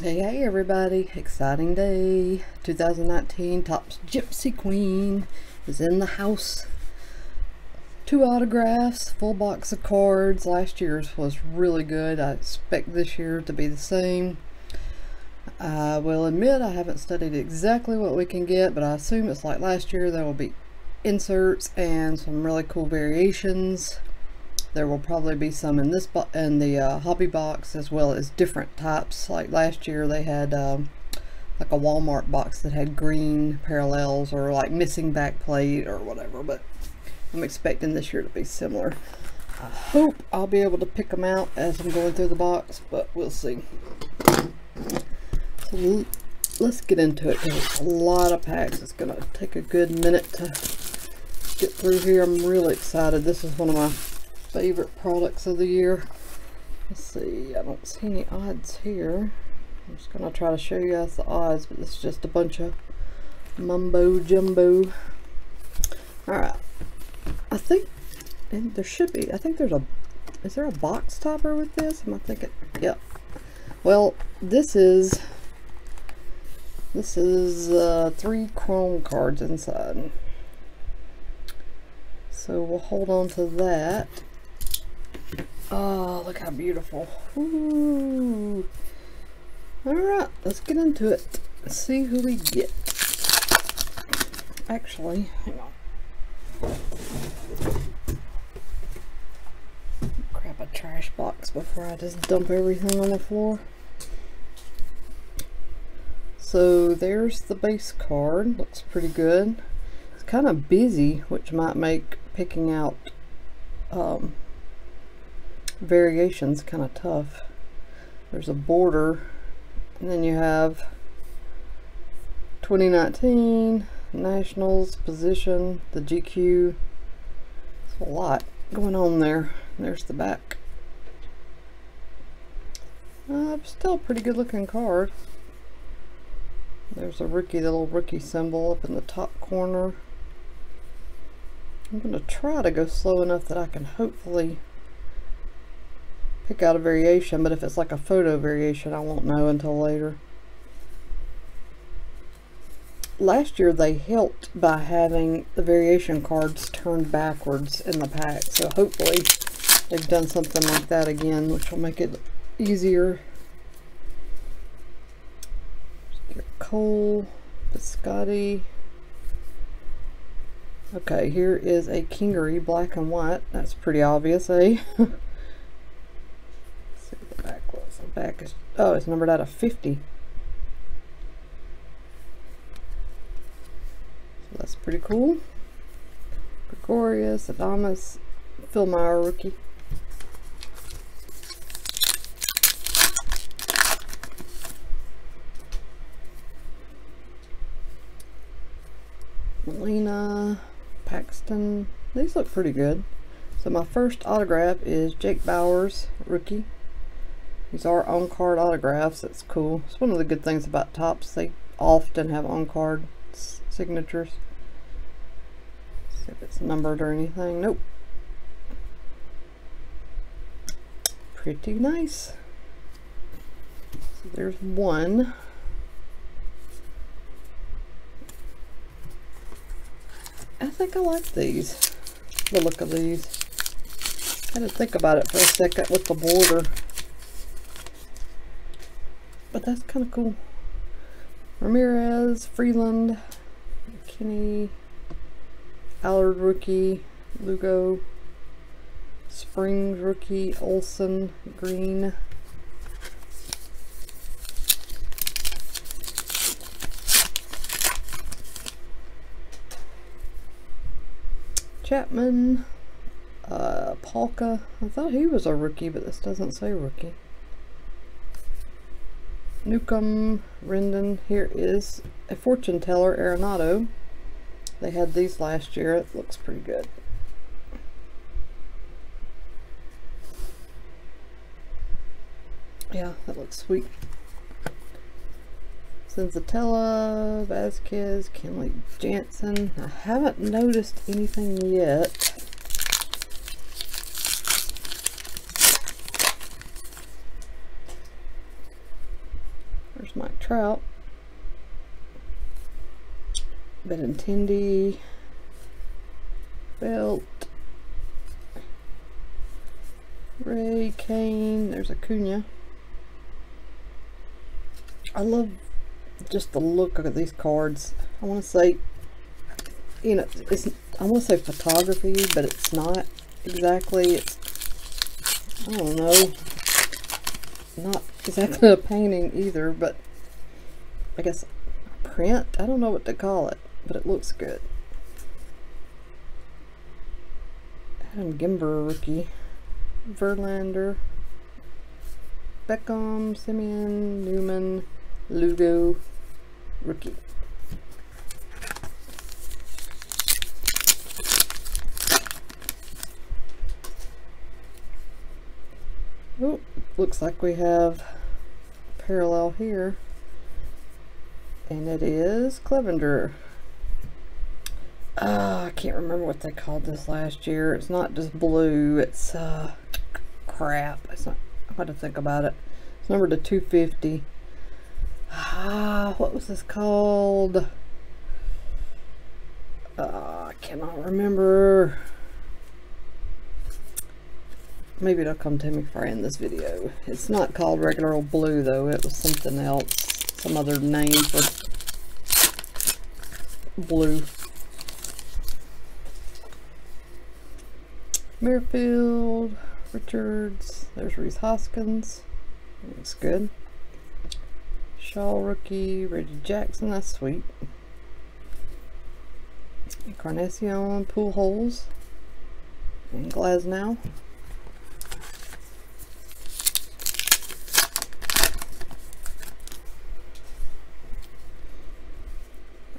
Hey everybody, exciting day. 2019 Topps Gypsy Queen is in the house. 2 autographs, full box of cards. Last year's was really good. I expect this year to be the same. I will admit I haven't studied exactly what we can get, but I assume it's like last year. There will be inserts and some really cool variations. There will probably be some in this in the hobby box, as well as different types. Like last year they had like a Walmart box that had green parallels or like missing back plate or whatever, but I'm expecting this year to be similar. I hope I'll be able to pick them out as I'm going through the box, but we'll see. So let's get into it, because it's a lot of packs. It's gonna take a good minute to get through here. I'm really excited. This is one of my favorite products of the year. Let's see, I don't see any odds here. I'm just gonna try to show you guys the odds, but it's just a bunch of mumbo jumbo. Alright, I think, and there should be, I think there's a, is there a box topper with this? Am I thinking? Yep. Well, this is 3 chrome cards inside, so we'll hold on to that. Oh, look how beautiful. Ooh. Alright, let's get into it. Let's see who we get. Actually, hang on. Grab a trash box before I just dump everything on the floor. So there's the base card. Looks pretty good. It's kind of busy, which might make picking out variations kind of tough. There's a border, and then you have 2019 Nationals position, the GQ. There's a lot going on there. There's the back. Still a pretty good looking card. There's a rookie, the little rookie symbol up in the top corner. I'm going to try to go slow enough that I can hopefully pick out a variation, but if it's like a photo variation, I won't know until later. Last year they helped by having the variation cards turned backwards in the pack, so hopefully they've done something like that again, which will make it easier. Cole, Biscotti. Okay, here is a Kingery black and white. That's pretty obvious, eh? See what the back was. The back is, oh, it's numbered out of 50. So that's pretty cool. Gregorius, Adamas, Phil Meyer rookie. Molina, Paxton. These look pretty good. So my first autograph is Jake Bauers, rookie. These are on-card autographs. That's cool. It's one of the good things about Topps. They often have on-card signatures. Let's see if it's numbered or anything. Nope. Pretty nice. So there's one. I think I like these, the look of these. I had to think about it for a second with the border, but that's kind of cool. Ramirez, Freeland, McKinney, Allard rookie, Lugo, Springs rookie, Olsen, green. Chapman, Polka. I thought he was a rookie, but this doesn't say rookie. Newcomb, Rendon. Here is a fortune teller, Arenado. They had these last year. It looks pretty good. Yeah, that looks sweet. Senzatella, Vasquez, Kenley Jansen. I haven't noticed anything yet. There's Mike Trout. Benintendi. Belt. Ray Kane. There's Acuna. I love just the look of these cards. I want to say, you know, I want to say photography, but it's not exactly. It's, I don't know, not exactly a painting either, but I guess a print. I don't know what to call it, but it looks good. Adam Gimber rookie. Verlander. Beckham, Simeon, Newman, Lugo, rookie. Oh, looks like we have a parallel here, and it is Clevenger. I can't remember what they called this last year. It's not just blue, it's crap. It's not, I'm going to think about it. It's numbered to 250. What was this called? I cannot remember. Maybe it'll come to me before I end this video. It's not called regular old blue though. It was something else. Some other name for blue. Merrifield, Richards, there's Reese Hoskins. Looks good. Shaw rookie, Reggie Jackson, that's sweet. Encarnacion, Pujols, and Glasnow.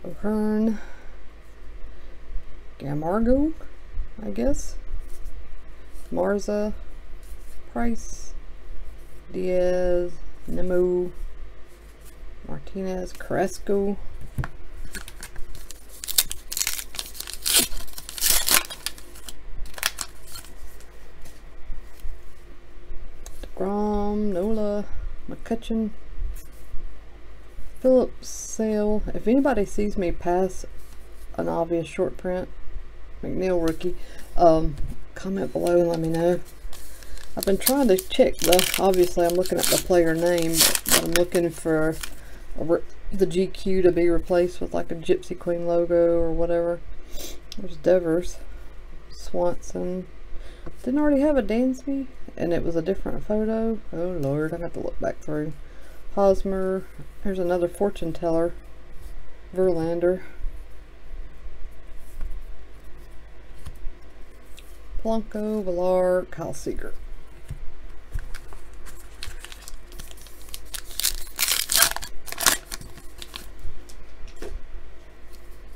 O'Hearn, Gamargo, I guess. Marza, Price, Diaz, Nemo, Martinez, Carrasco, DeGrom, Nola, McCutcheon, Phillips, Sale. If anybody sees me pass an obvious short print, McNeil rookie, comment below and let me know. I've been trying to check obviously I'm looking at the player name, but I'm looking for the GQ to be replaced with like a Gypsy Queen logo or whatever. There's Devers, Swanson. Didn't already have a Dansby, and it was a different photo. Oh Lord, I have to look back through. Hosmer. There's another fortune teller. Verlander. Polanco, Villar, Kyle Seager.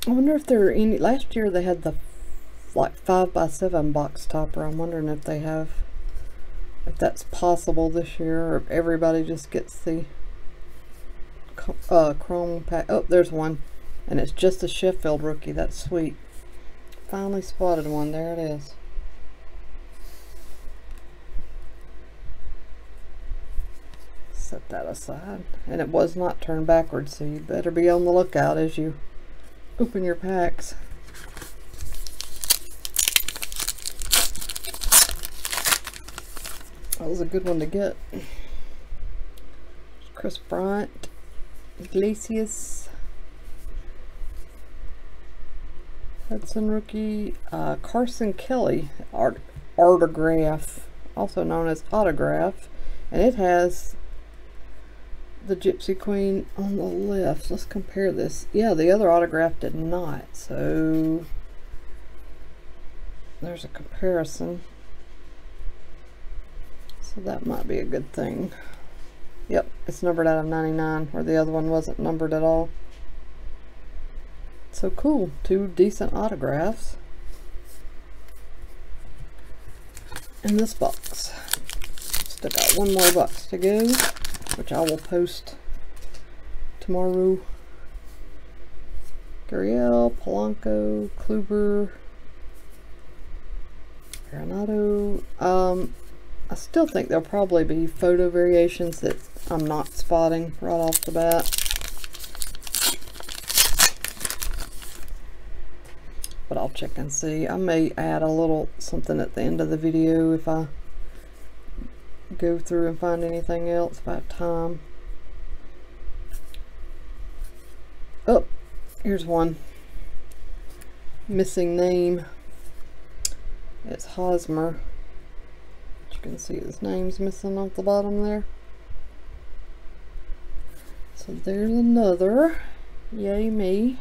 I wonder if there are any. Last year they had the like 5x7 box topper. I'm wondering if they have, if that's possible this year, or if everybody just gets the chrome pack. Oh, there's one, and it's just a Sheffield rookie. That's sweet. Finally spotted one. There it is. Set that aside, and it was not turned backwards, so you better be on the lookout as you open your packs. That was a good one to get. Chris Bryant, Iglesias, Hudson rookie, Carson Kelly autograph, also known as autograph, and it has the Gypsy Queen on the left. Let's compare this. Yeah, the other autograph did not, so there's a comparison. So that might be a good thing. Yep, it's numbered out of 99, where the other one wasn't numbered at all. So cool, 2 decent autographs in this box. Still got one more box to go, which I will post tomorrow. Gurriel, Polanco, Kluber, Arenado. I still think there'll probably be photo variations that I'm not spotting right off the bat. But I'll check and see. I may add a little something at the end of the video if I go through and find anything else if I have time. Oh, here's one. Missing name. It's Hosmer. You can see his name's missing off the bottom there. So there's another. Yay me.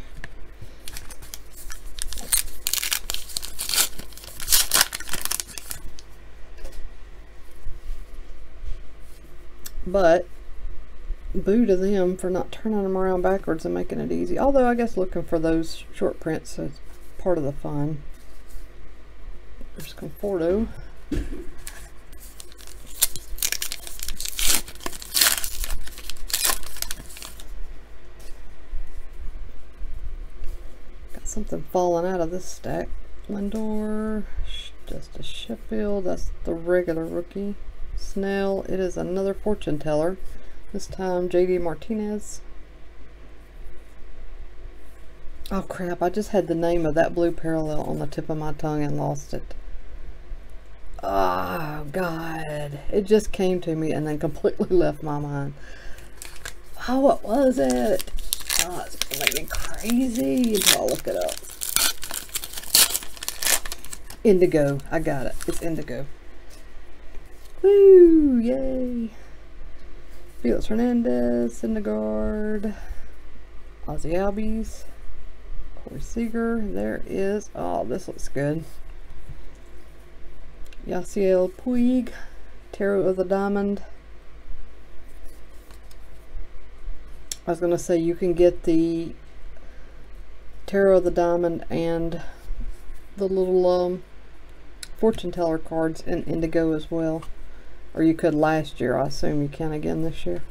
But boo to them for not turning them around backwards and making it easy. Although I guess looking for those short prints is part of the fun. There's Conforto. Got something falling out of this stack. Lindor, Justice Sheffield, that's the regular rookie. Snell, it is another fortune teller. This time JD Martinez. Oh crap, I just had the name of that blue parallel on the tip of my tongue and lost it. Oh god, it just came to me and then completely left my mind. Oh, what was it? Oh, it's gonna make me crazy until I look it up. Indigo, I got it. It's indigo. Woo! Yay! Felix Hernandez, Syndergaard, Ozzie Albies, Corey Seager. There is, oh, this looks good. Yasiel Puig, Tarot of the Diamond. I was going to say you can get the Tarot of the Diamond and the little fortune teller cards in indigo as well. Or you could last year. I assume you can again this year.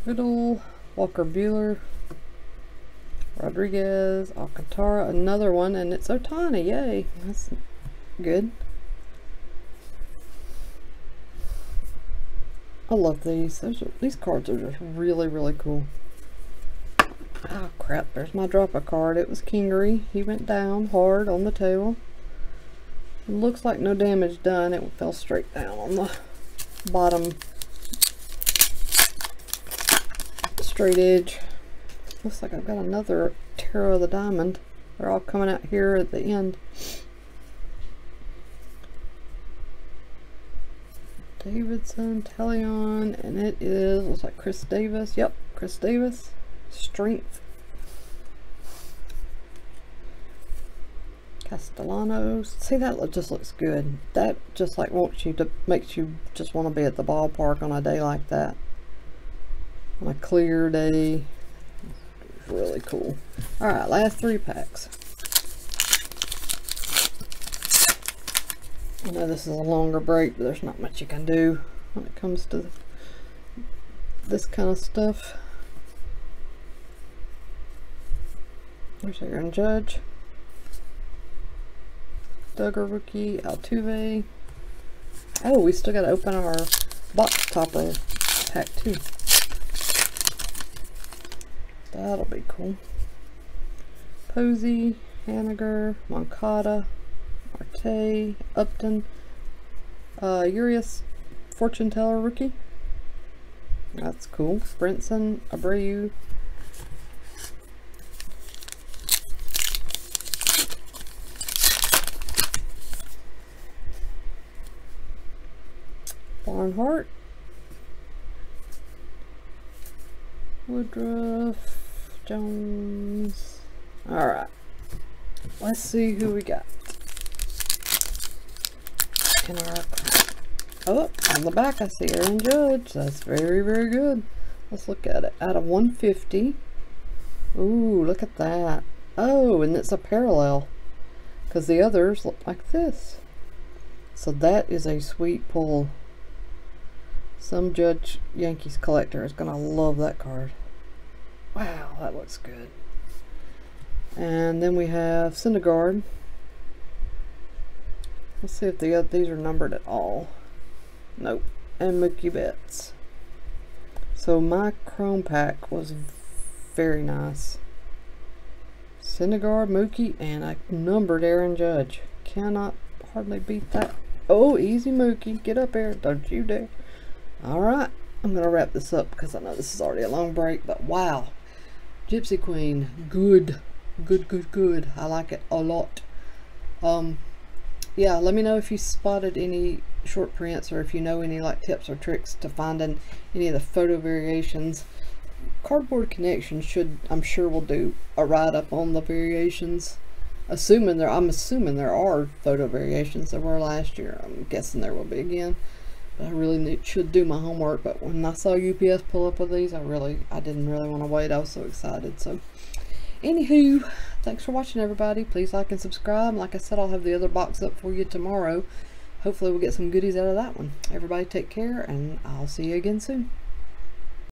Riddle, Walker Buehler, Rodriguez, Alcantara, another one, and it's Ohtani. Yay, that's good. I love these. These cards are just really, really cool. Oh crap, there's my drop a card. It was Kingery. He went down hard on the tail. It looks like no damage done. It fell straight down on the bottom straight edge. Looks like I've got another Tarot of the Diamond. They're all coming out here at the end. Davidson, Talion, and it is, looks like Chris Davis. Yep, Chris Davis. Strength. Castellanos. See, that just looks good. That just like makes you just want to be at the ballpark on a day like that. On a clear day. It's really cool. Alright, last 3 packs. I know this is a longer break, but there's not much you can do when it comes to this kind of stuff. There's Aaron Judge, Duggar rookie, Altuve. Oh, we still got to open our box topper pack too. That'll be cool. Posey, Haniger, Moncada, Marte, Upton, Urias, fortune teller rookie. That's cool. Brinson, Abreu. Barnhart, Woodruff, Jones. Alright, let's see who we got in our, oh, on the back I see Aaron Judge. That's very, very good. Let's look at it. Out of 150. Ooh, look at that. Oh, and it's a parallel because the others look like this. So that is a sweet pull. Some Judge Yankees collector is gonna love that card. Wow, that looks good. And then we have Syndergaard. Let's see if these are numbered at all. Nope. And Mookie Betts. So my Chrome pack was very nice. Syndergaard, Mookie, and I numbered Aaron Judge. Cannot hardly beat that. Oh, easy Mookie. Get up there. Don't you dare. Alright. I'm going to wrap this up because I know this is already a long break. But wow. Gypsy Queen. Good. Good, good, good. I like it a lot. Yeah, let me know if you spotted any short prints or if you know any like tips or tricks to finding any of the photo variations. Cardboard Connection I'm sure will do a write-up on the variations. I'm assuming there are photo variations. There were last year. I'm guessing there will be again. But I really should do my homework. But when I saw UPS pull up with these, I didn't really want to wait. I was so excited. So anywho, thanks for watching, everybody. Please like and subscribe. Like I said, I'll have the other box up for you tomorrow. Hopefully we'll get some goodies out of that one. Everybody take care, and I'll see you again soon.